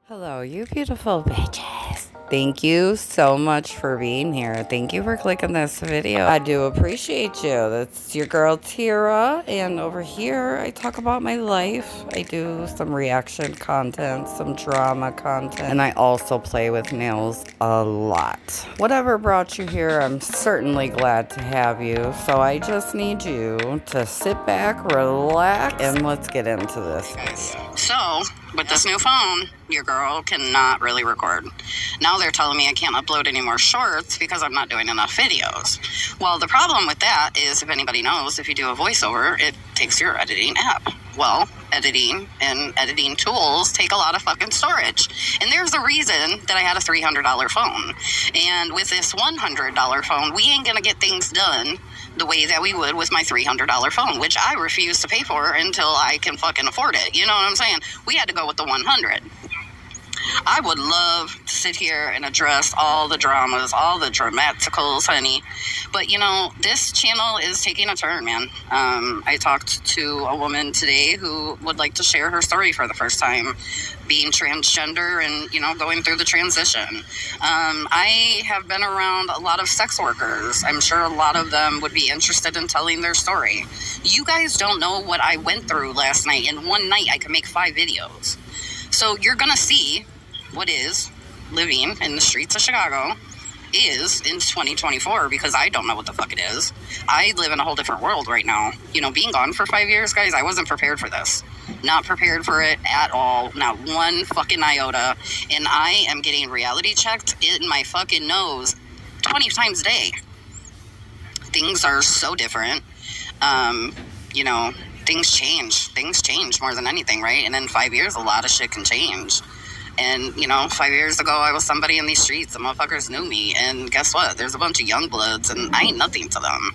Hello, you beautiful bitches. Thank you so much for being here. Thank you for clicking this video. I do appreciate you. That's your girl Tira, and over here I talk about my life. I do some reaction content, some drama content, and I also play with nails a lot. Whatever brought you here, I'm certainly glad to have you. So I just need you to sit back, relax, and let's get into this video. So, with this new phone, your girl cannot really record. Now they're telling me I can't upload any more shorts because I'm not doing enough videos. Well, the problem with that is, if anybody knows, if you do a voiceover, it takes your editing app. Well, editing and editing tools take a lot of fucking storage. And there's a reason that I had a $300 phone. And with this $100 phone, we ain't gonna get things done the way that we would with my $300 phone, which I refuse to pay for until I can fucking afford it. You know what I'm saying? We had to go with the 100. I would love to sit here and address all the dramas, all the dramaticals, honey. But, you know, this channel is taking a turn, man. I talked to a woman today who would like to share her story for the first time, being transgender and, you know, going through the transition. I have been around a lot of sex workers. I'm sure a lot of them would be interested in telling their story. You guys don't know what I went through last night. In one night, I could make 5 videos. So you're going to see what is living in the streets of Chicago is in 2024, because I don't know what the fuck it is. I live in a whole different world right now. You know, being gone for 5 years, guys, I wasn't prepared for this. Not prepared for it at all. Not one fucking iota. And I am getting reality checked in my fucking nose 20 times a day. Things are so different. You know, things change more than anything, right? And in 5 years, a lot of shit can change. And, you know, 5 years ago, I was somebody in these streets. The motherfuckers knew me. And guess what? There's a bunch of young bloods, and I ain't nothing to them.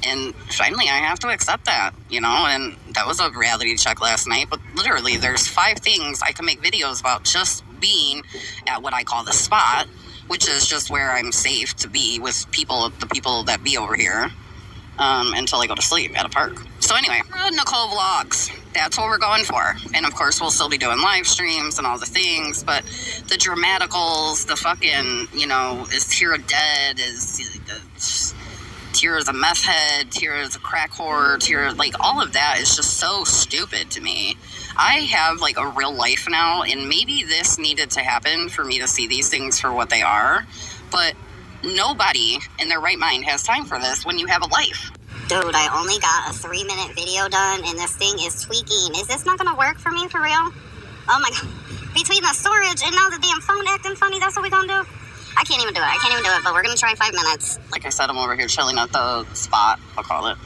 And finally, I have to accept that, you know? And that was a reality check last night. But literally, there's 5 things I can make videos about just being at what I call the spot, which is just where I'm safe to be with people, the people that be over here. Until I go to sleep at a park. So anyway, Nicole Vlogs. That's what we're going for. And of course, we'll still be doing live streams and all the things, but the dramaticals, the fucking, you know, is Tira dead? Is Tira's a meth head? Tira's a crack whore? Tira, like, all of that is just so stupid to me. I have, like, a real life now, and maybe this needed to happen for me to see these things for what they are, but nobody in their right mind has time for this when you have a life. Dude, I only got a 3-minute video done and this thing is tweaking. Is this not gonna work for me for real? Oh my god. Between the storage and now the damn phone acting funny, that's what we gonna do? I can't even do it, but we're gonna try 5 minutes. Like I said, I'm over here chilling at the spot, I'll call it.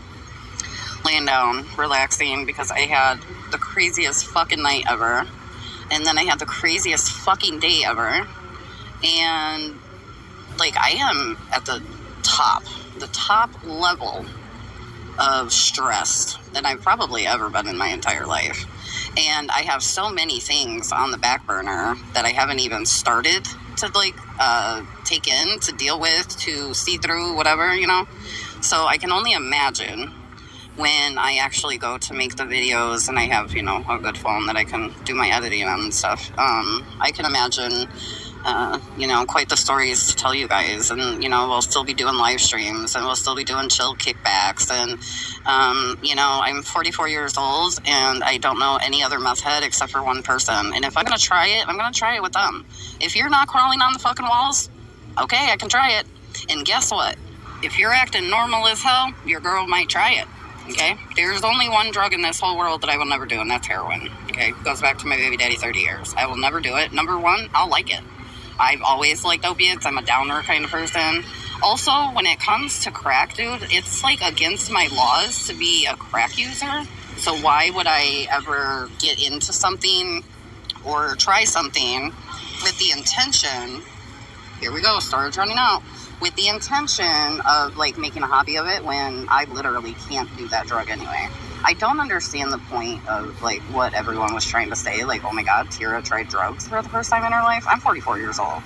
Laying down, relaxing, because I had the craziest fucking night ever. And then I had the craziest fucking day ever. And like, I am at the top level of stress than I've probably ever been in my entire life. And I have so many things on the back burner that I haven't even started to, like, take in, to deal with, to see through, whatever, you know? So I can only imagine when I actually go to make the videos and I have, you know, a good phone that I can do my editing on and stuff. I can imagine you know, quite the stories to tell you guys. And, you know, we'll still be doing live streams and we'll still be doing chill kickbacks. And, you know, I'm 44 years old and I don't know any other meth head except for one person. And if I'm going to try it, I'm going to try it with them. If you're not crawling on the fucking walls, okay, I can try it. And guess what? If you're acting normal as hell, your girl might try it. Okay? There's only one drug in this whole world that I will never do, and that's heroin. Okay? Goes back to my baby daddy 30 years. I will never do it. Number one, I'll like it. I've always liked opiates. I'm a downer kind of person. Also, when it comes to crack, dude, it's like against my laws to be a crack user. So why would I ever get into something or try something with the intention, here we go, storage running out, with the intention of, like, making a hobby of it when I literally can't do that drug anyway. I don't understand the point of, like, what everyone was trying to say. Like, oh my god, Tira tried drugs for the first time in her life. I'm 44 years old.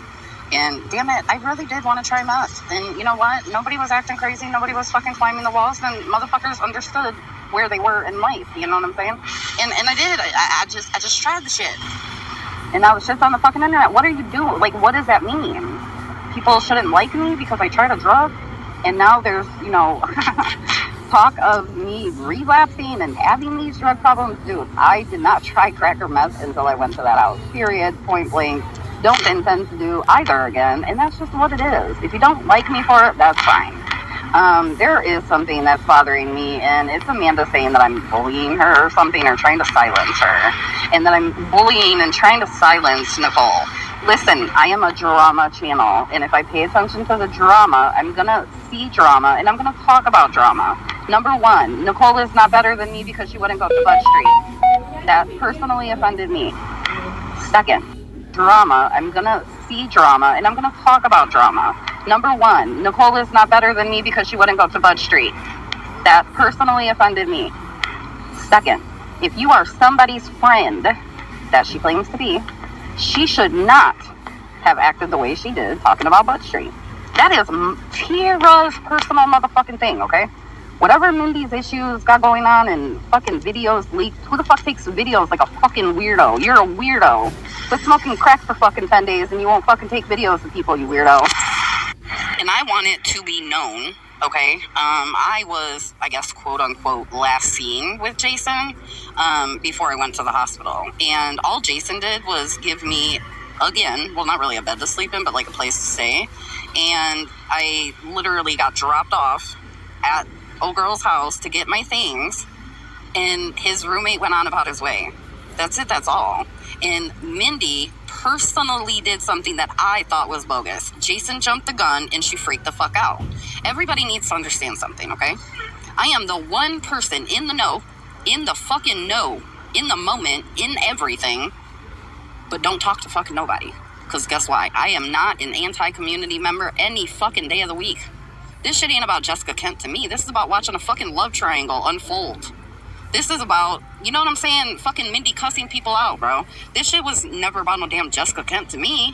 And damn it, I really did want to try meth. And you know what? Nobody was acting crazy. Nobody was fucking climbing the walls. And motherfuckers understood where they were in life. You know what I'm saying? And I did. I just tried the shit. And now the shit's on the fucking internet. What are you doing? Like, what does that mean? People shouldn't like me because I tried a drug? And now there's, you know, talk of me relapsing and having these drug problems. Dude, I did not try crack or meth until I went to that house. Period. Point blank. Don't intend to do either again. And that's just what it is. If you don't like me for it, that's fine. There is something that's bothering me, and it's Amanda saying that I'm bullying her or something, or trying to silence her, and that I'm bullying and trying to silence Nicole. Listen, I am a drama channel, and if I pay attention to the drama, I'm gonna see drama, and I'm gonna talk about drama. Number one, Nicole is not better than me because she wouldn't go to Bud Street. That personally offended me. Second, drama, I'm gonna see drama, and I'm gonna talk about drama. Number one, Nicole is not better than me because she wouldn't go to Bud Street. That personally offended me. Second, if you are somebody's friend that she claims to be, she should not have acted the way she did talking about Bud Street. That is Tira's personal motherfucking thing, okay? Whatever Mindy's issues got going on and fucking videos leaked, who the fuck takes videos like a fucking weirdo? You're a weirdo. Quit smoking crack for fucking 10 days and you won't fucking take videos of people, you weirdo. And I want it to be known, okay? I was, I guess, quote unquote, last seen with Jason before I went to the hospital. And all Jason did was give me, again, well, not really a bed to sleep in, but like a place to stay. And I literally got dropped off at old girl's house to get my things. And his roommate went on about his way. That's it, that's all. And Mindy personally did something that I thought was bogus. Jason jumped the gun and she freaked the fuck out. Everybody needs to understand something, okay? I am the one person in the know, in the fucking know, in the moment, in everything, but don't talk to fucking nobody. Because guess why? I am not an anti-community member any fucking day of the week. This shit ain't about Jessica Kent to me. This is about watching a fucking love triangle unfold. This is about, you know what I'm saying, fucking Mindy cussing people out, bro. This shit was never about no damn Jessica Kent to me.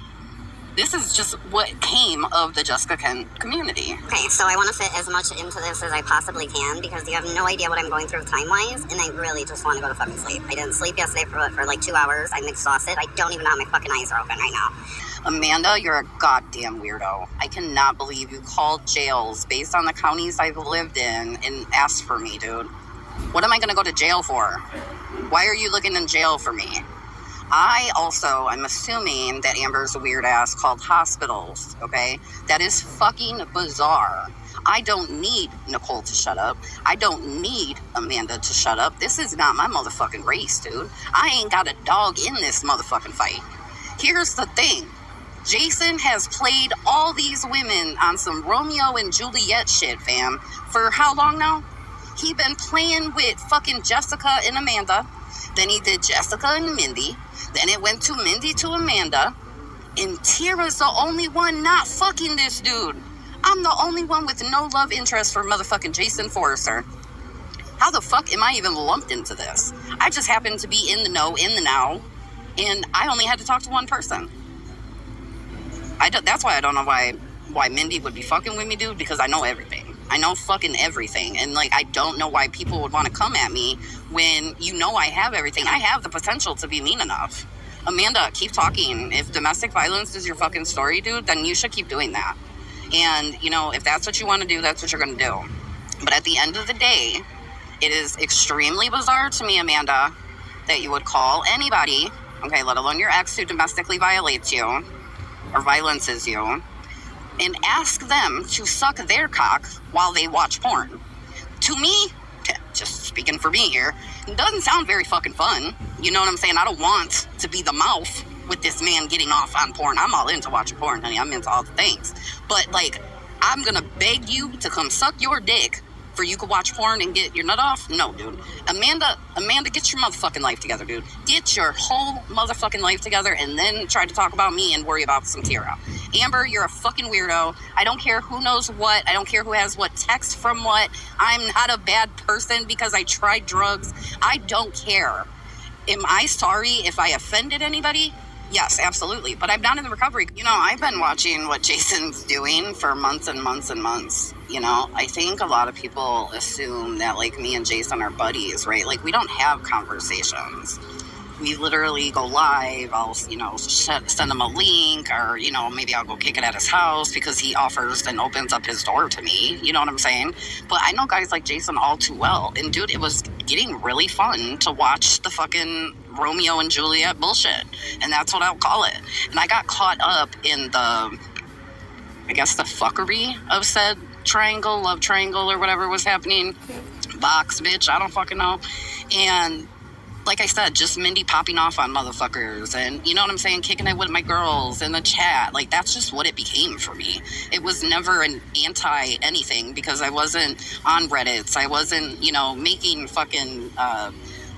This is just what came of the Jessica Kent community. Okay, so I want to fit as much into this as I possibly can because you have no idea what I'm going through time-wise, and I really just want to go to fucking sleep. I didn't sleep yesterday for like 2 hours. I'm exhausted. I don't even know how my fucking eyes are open right now. Amanda, you're a goddamn weirdo. I cannot believe you called jails based on the counties I've lived in and asked for me, dude. What am I going to go to jail for? Why are you looking in jail for me? I'm assuming that Amber's a weird ass called hospitals, okay? That is fucking bizarre. I don't need Nicole to shut up. I don't need Amanda to shut up. This is not my motherfucking race, dude. I ain't got a dog in this motherfucking fight. Here's the thing. Jason has played all these women on some Romeo and Juliet shit, fam. For how long now? He been playing with fucking Jessica and Amanda. Then he did Jessica and Mindy. Then it went to Mindy to Amanda. And Tira's the only one not fucking this dude. I'm the only one with no love interest for motherfucking Jason Foerster. How the fuck am I even lumped into this? I just happen to be in the know, in the now. And I only had to talk to one person. That's why I don't know why Mindy would be fucking with me, dude, because I know everything. I know fucking everything. And, like, I don't know why people would want to come at me when you know I have everything. I have the potential to be mean enough. Amanda, keep talking. If domestic violence is your fucking story, dude, then you should keep doing that. And, you know, if that's what you want to do, that's what you're going to do. But at the end of the day, it is extremely bizarre to me, Amanda, that you would call anybody, okay, let alone your ex who domestically violates you or violences you, and ask them to suck their cock while they watch porn. To me, just speaking for me here, it doesn't sound very fucking fun. You know what I'm saying? I don't want to be the mouth with this man getting off on porn. I'm all into watching porn, honey. I'm into all the things. But, like, I'm gonna beg you to come suck your dick for you could watch porn and get your nut off? No, dude. Amanda, get your motherfucking life together, dude. Get your whole motherfucking life together and then try to talk about me and worry about some Tira. Amber, you're a fucking weirdo. I don't care who knows what. I don't care who has what text from what. I'm not a bad person because I tried drugs. I don't care. Am I sorry if I offended anybody? Yes, absolutely. But I'm not in the recovery. You know, I've been watching what Jason's doing for months and months and months. You know, I think a lot of people assume that, like, me and Jason are buddies, right? Like, we don't have conversations. We literally go live. I'll, send him a link, or, maybe I'll go kick it at his house because he offers and opens up his door to me. You know what I'm saying? But I know guys like Jason all too well. And dude, it was getting really fun to watch the fucking Romeo and Juliet bullshit. And that's what I'll call it. And I got caught up in the fuckery of said love triangle, or whatever was happening. Box, bitch, I don't fucking know. And like I said, just Mindy popping off on motherfuckers, and you know what I'm saying, kicking it with my girls in the chat. Like, that's just what it became for me. It was never an anti anything, because I wasn't on Reddits. I wasn't, making fucking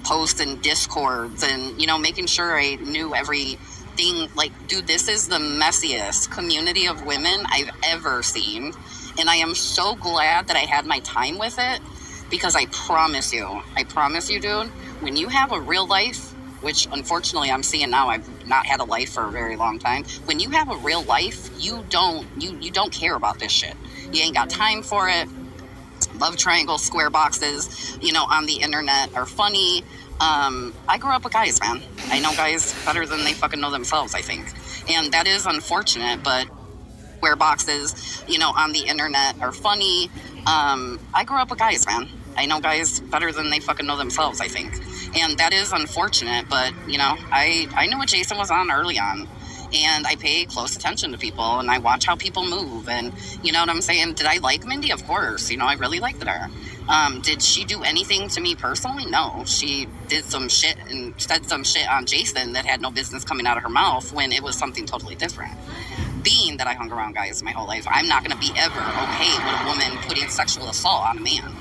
posts and discords, and, making sure I knew everything. Like, dude, this is the messiest community of women I've ever seen. And I am so glad that I had my time with it, because I promise you, dude, when you have a real life, which unfortunately I'm seeing now, I've not had a life for a very long time. When you have a real life, you don't care about this shit. You ain't got time for it. Love triangles, square boxes, on the internet are funny. I grew up with guys, man. I know guys better than they fucking know themselves, I think. And that is unfortunate, but square boxes, on the internet are funny. I grew up with guys, man. I know guys better than they fucking know themselves, I think. And that is unfortunate, but, I knew what Jason was on early on. And I pay close attention to people, and I watch how people move, and you know what I'm saying? Did I like Mindy? Of course. I really liked her. Did she do anything to me personally? No. She did some shit and said some shit on Jason that had no business coming out of her mouth, when it was something totally different. Being that I hung around guys my whole life, I'm not going to be ever okay with a woman putting sexual assault on a man.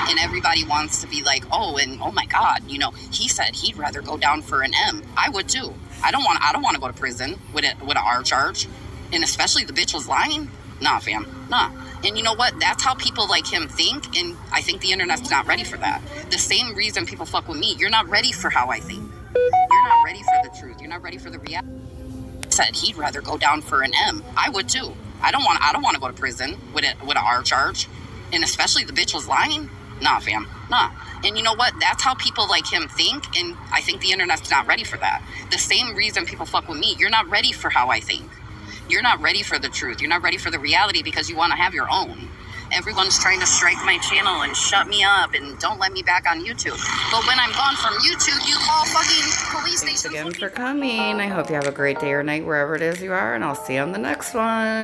And everybody wants to be like, oh my God, he said he'd rather go down for an M. I would too. I don't want to go to prison with an R charge. And especially the bitch was lying. Nah, fam. Nah. And you know what? That's how people like him think. And I think the internet's not ready for that. The same reason people fuck with me. You're not ready for how I think. You're not ready for the truth. You're not ready for the reality. Said he'd rather go down for an M. I would too. I don't want to go to prison with an R charge. And especially the bitch was lying. Nah, fam. Nah. And you know what? That's how people like him think. And I think the internet's not ready for that. The same reason people fuck with me. You're not ready for how I think. You're not ready for the truth. You're not ready for the reality, because you want to have your own. Everyone's trying to strike my channel and shut me up and don't let me back on YouTube. But when I'm gone from YouTube, you call fucking police stations. Thanks again for coming. I hope you have a great day or night wherever it is you are, and I'll see you on the next one.